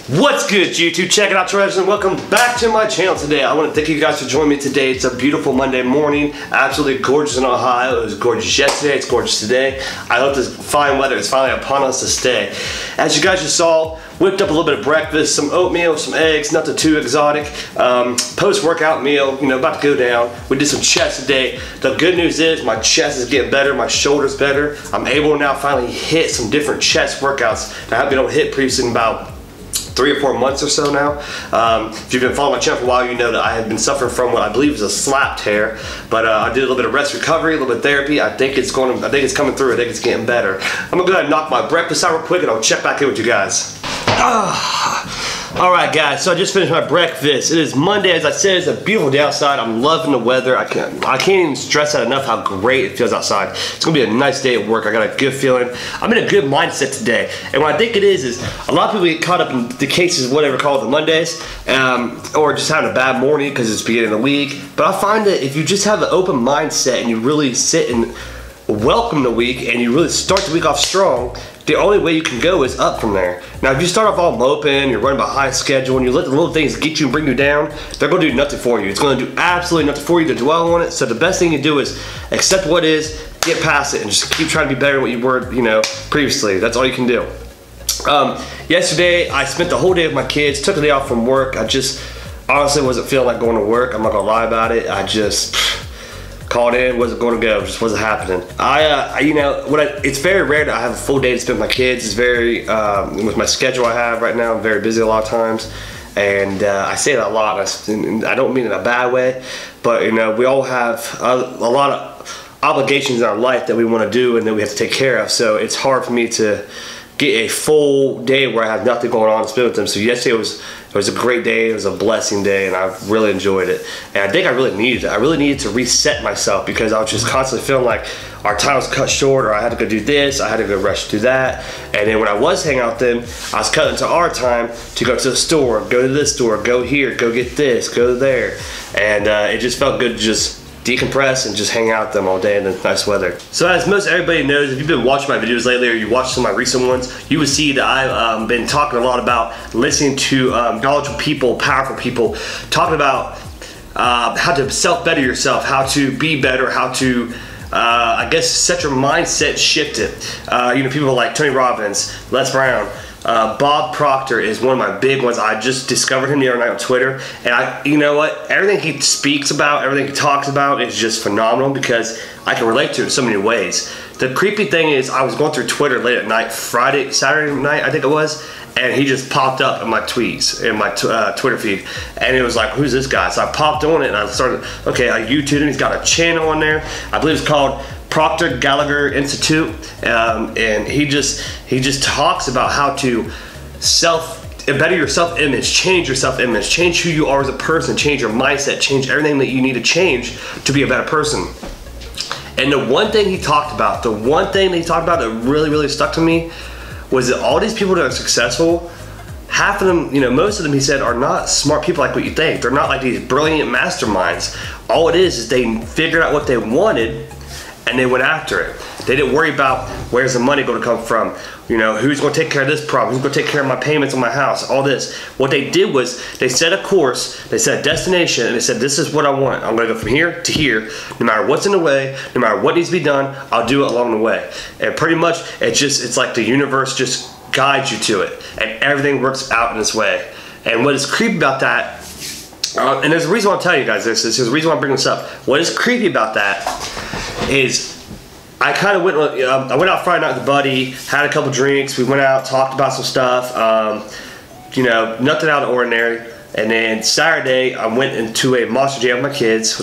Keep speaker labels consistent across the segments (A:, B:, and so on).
A: What's good, YouTube? Checking out Troy.S.Hutchinson. Welcome back to my channel today. I want to thank you guys for joining me today. It's a beautiful Monday morning. Absolutely gorgeous in Ohio. It was gorgeous yesterday. It's gorgeous today. I hope this fine weather is finally upon us to stay. As you guys just saw, whipped up a little bit of breakfast, some oatmeal, some eggs, nothing too exotic. Post-workout meal, you know, about to go down. We did some chest today. The good news is my chest is getting better, my shoulder's better. I'm able to now finally hit some different chest workouts that I haven't been able to hit previously in about 3 or 4 months or so now. If you've been following my channel for a while, you know that I have been suffering from what I believe is a slap tear. But I did a little bit of rest recovery, a little bit of therapy. I think it's coming through. I think it's getting better. I'm gonna go ahead and knock my breakfast out real quick, and I'll check back in with you guys. Alright guys, so I just finished my breakfast. It is Monday, as I said. It's a beautiful day outside. I'm loving the weather. I can't even stress that enough how great it feels outside. It's gonna be a nice day at work. I got a good feeling. I'm in a good mindset today. And what I think it is a lot of people get caught up in the cases of whatever called the Mondays, or just having a bad morning because it's beginning of the week. But I find that if you just have an open mindset and you really sit and welcome the week and you really start the week off strong, the only way you can go is up from there. Now, if you start off all moping, you're running behind schedule, and you let the little things get you and bring you down, they're gonna do nothing for you. It's gonna do absolutely nothing for you to dwell on it. So the best thing you do is accept what is, get past it, and just keep trying to be better than what you were, you know, previously. That's all you can do. Yesterday, I spent the whole day with my kids, took a day off from work. I just honestly wasn't feeling like going to work. I'm not gonna lie about it. I just called in, wasn't going to go, just wasn't happening. You know, it's very rare that I have a full day to spend with my kids. It's very, with my schedule I have right now, I'm very busy a lot of times. And I say that a lot, and I don't mean it in a bad way, but you know, we all have a lot of obligations in our life that we want to do and that we have to take care of. So it's hard for me to get a full day where I have nothing going on to spend with them. So yesterday it was a great day. It was a blessing day, and I really enjoyed it. And I think I really needed it. I really needed to reset myself because I was just constantly feeling like our time was cut short, or I had to go do this, I had to go rush do that. And then when I was hanging out with them, I was cutting into our time to go to the store, go to this store, go here, go get this, go there. And it just felt good to just decompress and just hang out with them all day in the nice weather. So as most everybody knows, if you've been watching my videos lately or you watched some of my recent ones, you would see that I've been talking a lot about listening to knowledgeable people, powerful people, talking about how to self-better yourself, how to be better, how to I guess set your mindset, shift it. You know, people like Tony Robbins, Les Brown, Bob Proctor is one of my big ones. I just discovered him the other night on Twitter, and you know what? Everything he speaks about, everything he talks about is just phenomenal because I can relate to it in so many ways. The creepy thing is, I was going through Twitter late at night, Saturday night, I think it was, and he just popped up in my tweets, in my Twitter feed, and it was like, who's this guy? So I popped on it and I started, okay, I YouTubed him. He's got a channel on there. I believe it's called Proctor Gallagher Institute, and he just talks about how to better your self-image, change your self-image, change who you are as a person, change your mindset, change everything that you need to change to be a better person. And the one thing he talked about, that really, really stuck to me was that all these people that are successful, half of them, you know, most of them, he said, are not smart people like what you think. They're not like these brilliant masterminds. All it is they figured out what they wanted and they went after it. They didn't worry about where's the money going to come from, you know, who's going to take care of this problem, who's going to take care of my payments on my house, all this. What they did was they set a course, they set a destination, and they said, this is what I want. I'm going to go from here to here. No matter what's in the way, no matter what needs to be done, I'll do it along the way. And pretty much it's like the universe just guides you to it, and everything works out in this way. And what is creepy about that And there's a reason why I'm telling you guys this. There's a reason why I'm bringing this up. What is creepy about that is I kind of went. I went out Friday night with a buddy, had a couple drinks. We went out, talked about some stuff. You know, nothing out of the ordinary. And then Saturday, I went into a Monster Jam with my kids.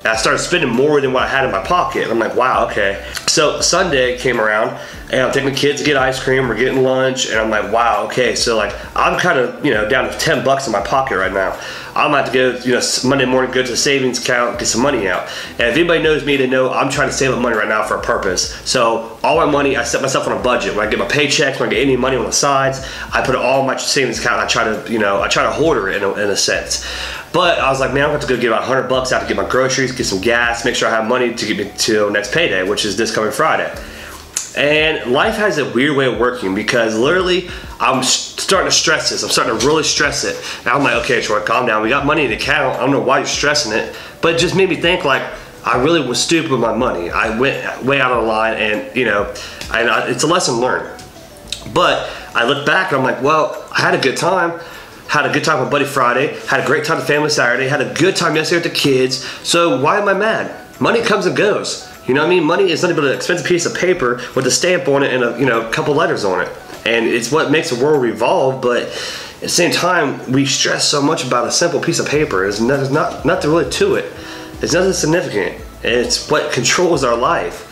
A: And I started spending more than what I had in my pocket. I'm like, wow, okay. So Sunday came around, and I'm taking the kids to get ice cream. We're getting lunch, and I'm like, wow, okay. So like, I'm kind of, you know, down to 10 bucks in my pocket right now. I'm about to go, you know, Monday morning, go to the savings account, get some money out. And if anybody knows me, they know I'm trying to save up money right now for a purpose. So all my money, I set myself on a budget. When I get my paychecks, when I get any money on the sides, I put it all in my savings account. And I try to, you know, I try to hoard it in a sense. But I was like, man, I'm going to go get about 100 bucks out to get my groceries, get some gas, make sure I have money to get me to next payday, which is this coming Friday. And life has a weird way of working because literally I'm starting to stress this. I'm starting to really stress it. And I'm like, okay, Troy, calm down. We got money in the account. I don't know why you're stressing it, but it just made me think like I really was stupid with my money. I went way out of the line, and you know, it's a lesson learned. But I look back and I'm like, well, I had a good time. Had a good time with Buddy Friday, had a great time with family Saturday, had a good time yesterday with the kids, so why am I mad? Money comes and goes. You know what I mean? Money is nothing but an expensive piece of paper with a stamp on it and a, you know, couple letters on it. And it's what makes the world revolve, but at the same time, we stress so much about a simple piece of paper. There's nothing really to it. There's nothing significant. It's what controls our life.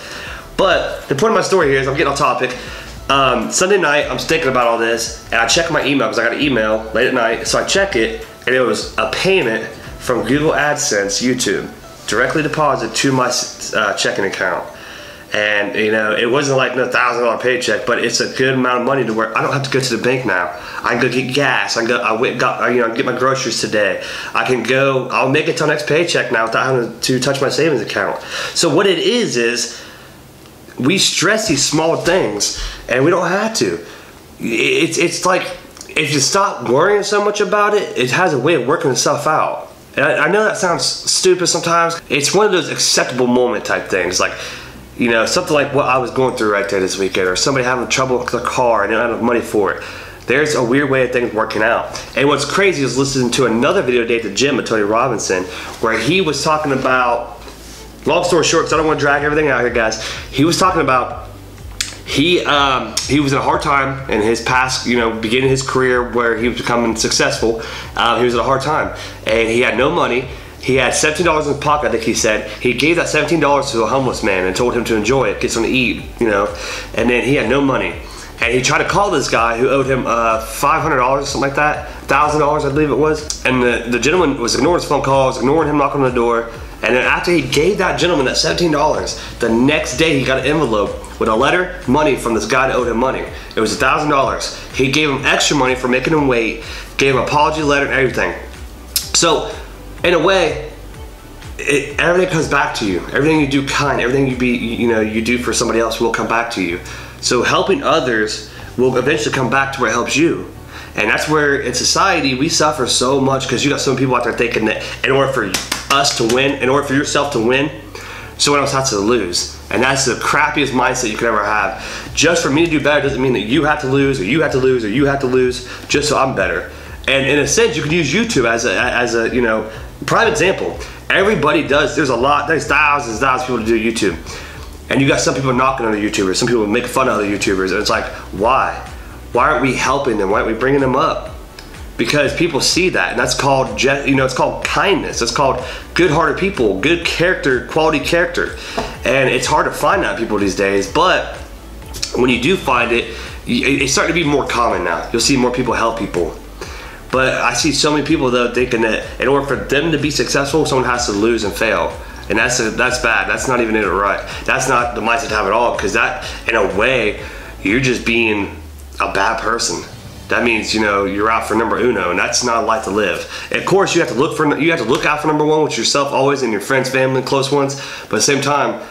A: But the point of my story here is I'm getting off topic. Sunday night, I'm thinking about all this, and I check my email because I got an email late at night. So I check it, and it was a payment from Google AdSense YouTube, directly deposited to my checking account. And you know, it wasn't like no $1,000 paycheck, but it's a good amount of money to where I don't have to go to the bank now. I can go get gas. Get my groceries today. I can go. I'll make it till next paycheck now without having to touch my savings account. So what it is we stress these small things, and we don't have to. It's like if you stop worrying so much about it, it has a way of working itself out. And I know that sounds stupid sometimes. It's one of those acceptable moment type things, like, you know, something like what I was going through right there this weekend, or somebody having trouble with their car and they don't have enough money for it. There's a weird way of things working out. And what's crazy is listening to another video today at the gym with Tony Robinson, where he was talking about, long story short, because I don't want to drag everything out here, guys. He was talking about he was in a hard time in his past, you know, beginning his career where he was becoming successful. He was at a hard time, and he had no money. He had $17 in his pocket, I think he said. He gave that $17 to a homeless man and told him to enjoy it, get something to eat, you know. And then he had no money. And he tried to call this guy who owed him $500 or something like that, $1,000 I believe it was. And the gentleman was ignoring his phone calls, ignoring him knocking on the door. And then after he gave that gentleman that $17, the next day he got an envelope with a letter, money from this guy that owed him money. It was $1,000. He gave him extra money for making him wait, gave him an apology letter and everything. So, in a way, everything comes back to you. Everything you do kind, everything you do for somebody else will come back to you. So helping others will eventually come back to where it helps you. And that's where in society we suffer so much, because you got some people out there thinking that in order for us to win, in order for yourself to win, someone else has to lose. And that's the crappiest mindset you could ever have. Just for me to do better doesn't mean that you have to lose, or you have to lose, or you have to lose just so I'm better. And in a sense, you could use YouTube as a you know, prime example. Everybody does. There's thousands and thousands of people to do YouTube. And you got some people knocking on the YouTubers, some people make fun of other YouTubers, and it's like, why? Why aren't we helping them? Why aren't we bringing them up? Because people see that, and that's called, you know, it's called kindness. It's called good-hearted people, good character, quality character. And it's hard to find that in people these days, but when you do find it, it's starting to be more common now. You'll see more people help people. But I see so many people though thinking that in order for them to be successful, someone has to lose and fail. And that's bad. That's not even it right. That's not the mindset to have at all, because that, in a way, you're just being a bad person. That means, you know, you're out for number uno, and that's not a life to live. And of course, you have to look out for number one, which is yourself always, and your friends, family, close ones. But at the same time,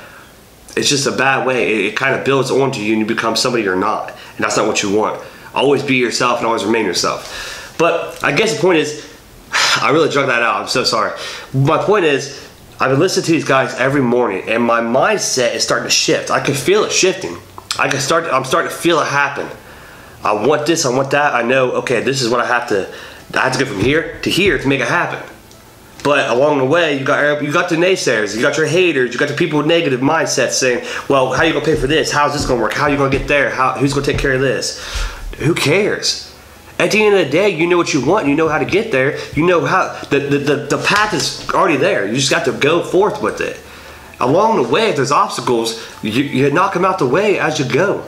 A: it's just a bad way. It kind of builds onto you, and you become somebody you're not, and that's not what you want. Always be yourself and always remain yourself. But I guess the point is, I really drug that out. I'm so sorry. My point is, I've been listening to these guys every morning, and my mindset is starting to shift. I can feel it shifting. I'm starting to feel it happen. I want this, I want that. I know, okay, this is what I have to go from here to make it happen. But along the way, you got the naysayers, you got your haters, you got the people with negative mindsets saying, well, how are you gonna pay for this? How's this gonna work? How are you gonna get there? Who's gonna take care of this? Who cares? At the end of the day, you know what you want, you know how to get there, you know how, the path is already there. You just got to go forth with it. Along the way, if there's obstacles, you knock them out the way as you go.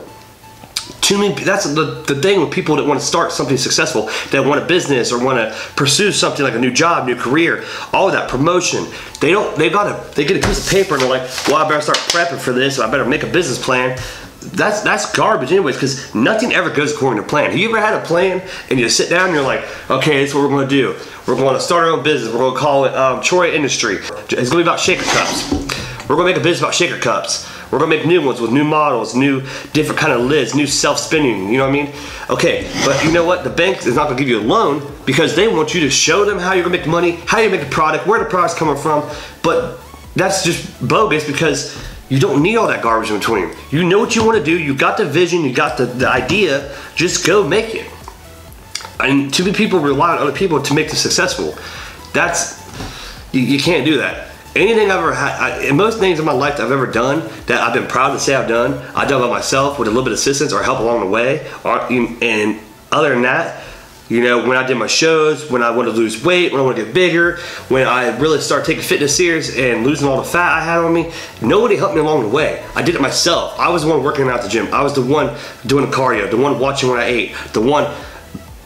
A: That's the thing with people that want to start something successful, that want a business or want to pursue something like a new job, new career, all of that promotion. They get a piece of paper and they're like, well, I better start prepping for this, so I better make a business plan. That's garbage anyways, because nothing ever goes according to plan. Have you ever had a plan and you sit down and you're like, okay, this is what we're going to do. We're going to start our own business. We're going to call it Troy Industry. It's going to be about shaker cups. We're going to make a business about shaker cups. We're gonna make new ones with new models, new different kind of lids, new self-spinning, you know what I mean? Okay, but you know what? The bank is not gonna give you a loan because they want you to show them how you're gonna make money, how you make a product, where the product's coming from, but that's just bogus because you don't need all that garbage in between. You know what you wanna do, you got the vision, you got the idea, just go make it. And too many people rely on other people to make them successful. You can't do that. Anything I've ever had, most things in my life that I've ever done that I've been proud to say I've done by myself with a little bit of assistance or help along the way. And other than that, you know, when I did my shows, when I want to lose weight, when I want to get bigger, when I really start taking fitness serious and losing all the fat I had on me, nobody helped me along the way. I did it myself. I was the one working out at the gym. I was the one doing the cardio, the one watching what I ate, the one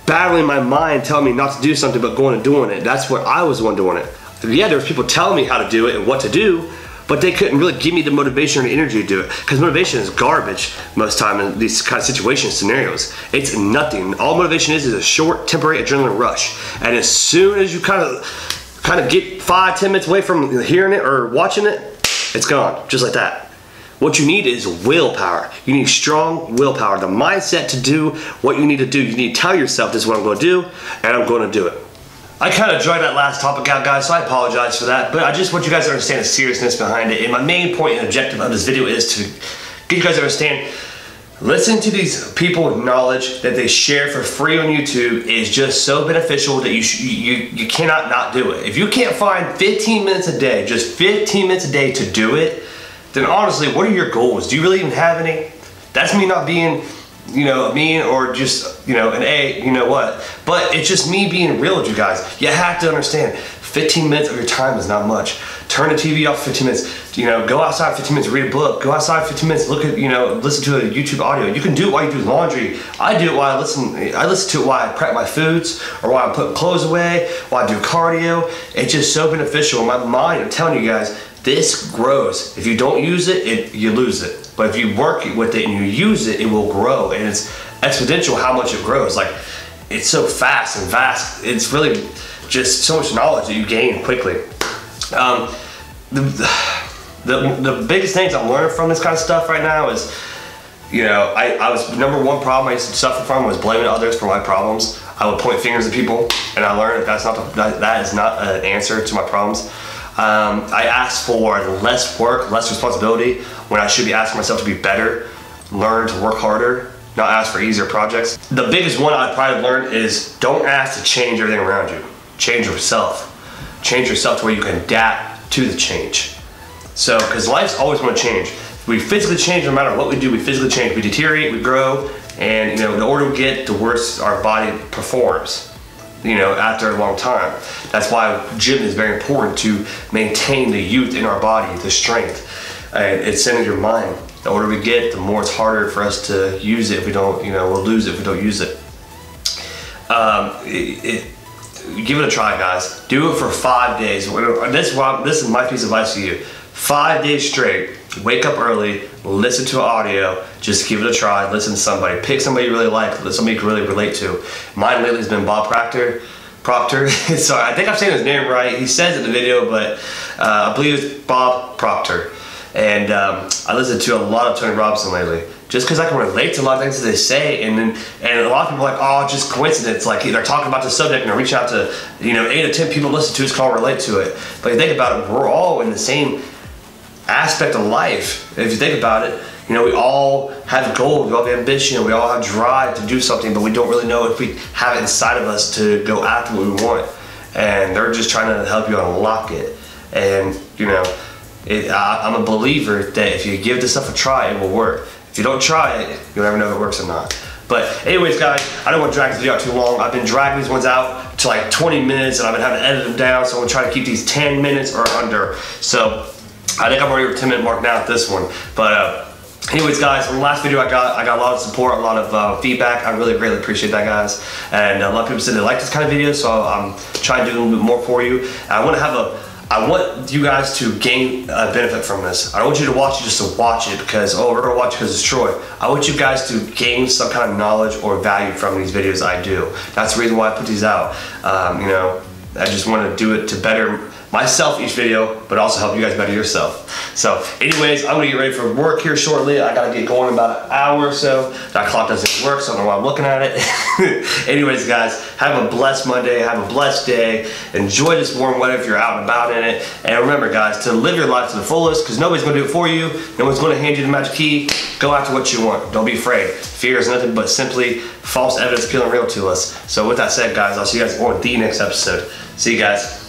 A: battling my mind telling me not to do something but going and doing it. That's what I was the one doing it. Yeah, there was people telling me how to do it and what to do, but they couldn't really give me the motivation or the energy to do it, because motivation is garbage most time in these kind of situations, scenarios. It's nothing. All motivation is a short, temporary adrenaline rush, and as soon as you kind of get 5-10 minutes away from hearing it or watching it, it's gone, just like that. What you need is willpower. You need strong willpower, the mindset to do what you need to do. You need to tell yourself, this is what I'm going to do, and I'm going to do it. I kind of dragged that last topic out, guys, so I apologize for that, but I just want you guys to understand the seriousness behind it. And my main point and objective of this video is to get you guys to understand, listen to these people with knowledge that they share for free on YouTube is just so beneficial that you cannot not do it. If you can't find 15 minutes a day, just 15 minutes a day to do it, then honestly, what are your goals? Do you really even have any? That's me not being, you know, mean or just, you know, an A, you know what. But it's just me being real with you guys. You have to understand, 15 minutes of your time is not much. Turn the TV off 15 minutes, you know, go outside 15 minutes, read a book, go outside 15 minutes, look at, you know, listen to a YouTube audio. You can do it while you do laundry. I do it while I listen to it while I prep my foods, or while I'm putting clothes away, while I do cardio. It's just so beneficial in my mind. I'm telling you guys, this grows. If you don't use it, you lose it. But if you work with it and you use it, it will grow. And it's exponential how much it grows. Like, it's so fast and vast. It's really just so much knowledge that you gain quickly. The biggest things I'm learning from this kind of stuff right now is, you know, I was, number one problem I used to suffer from was blaming others for my problems. I would point fingers at people, and I learned that is not an answer to my problems. I asked for less work, less responsibility, when I should be asking myself to be better, learn to work harder, not ask for easier projects. The biggest one I'd probably learned is don't ask to change everything around you. Change yourself. Change yourself to where you can adapt to the change. So, because life's always going to change. We physically change no matter what we do, we physically change. We deteriorate, we grow, and you know, the older we get, the worse our body performs, you know, after a long time. That's why gym is very important, to maintain the youth in our body, the strength. And it's in your mind. The older we get, the more it's harder for us to use it if we don't, you know, we'll lose it if we don't use it. Give it a try, guys. Do it for 5 days. This is my piece of advice to you. 5 days straight, wake up early, listen to an audio, just give it a try, listen to somebody. Pick somebody you really like, somebody you can really relate to. Mine lately has been Bob Proctor. Sorry, I think I'm saying his name right. He says it in the video, but I believe it's Bob Proctor. And I listen to a lot of Tony Robbins lately, just because I can relate to a lot of things that they say, and a lot of people are like, oh, just coincidence. Like, they're talking about the subject and they're reaching out to, you know, 8 or 10 people listen to his call, relate to it. But you think about it, we're all in the same aspect of life. If you think about it, You know, we all have goals, we all have ambition, we all have drive to do something, but we don't really know if we have it inside of us to go after what we want. And they're just trying to help you unlock it. And you know, I'm a believer that if you give this stuff a try, it will work. If you don't try it, you'll never know if it works or not. But anyways, guys, I don't want to drag this video out too long. I've been dragging these ones out to like 20 minutes, and I've been having to edit them down, so I'm gonna try to keep these 10 minutes or under. So I think I'm already over 10-minute mark now at this one. But anyways, guys, from the last video I got a lot of support, a lot of feedback. I really greatly appreciate that, guys. And a lot of people said they like this kind of video, so I'm trying to do a little bit more for you. And I want you guys to gain a benefit from this. I don't want you to watch it just to watch it because, oh, we're gonna watch it because it's Troy. I want you guys to gain some kind of knowledge or value from these videos I do. That's the reason why I put these out. You know, I just want to do it to better myself each video, but also help you guys better yourself. So anyways, I'm gonna get ready for work here shortly. I gotta get going in about an hour or so. That clock doesn't work, so I don't know why I'm looking at it. Anyways, guys, have a blessed Monday, have a blessed day. Enjoy this warm weather if you're out and about in it. And remember, guys, to live your life to the fullest, because nobody's gonna do it for you. No one's gonna hand you the magic key. Go after what you want. Don't be afraid. Fear is nothing but simply false evidence appealing real to us. So with that said, guys, I'll see you guys on the next episode. See you guys.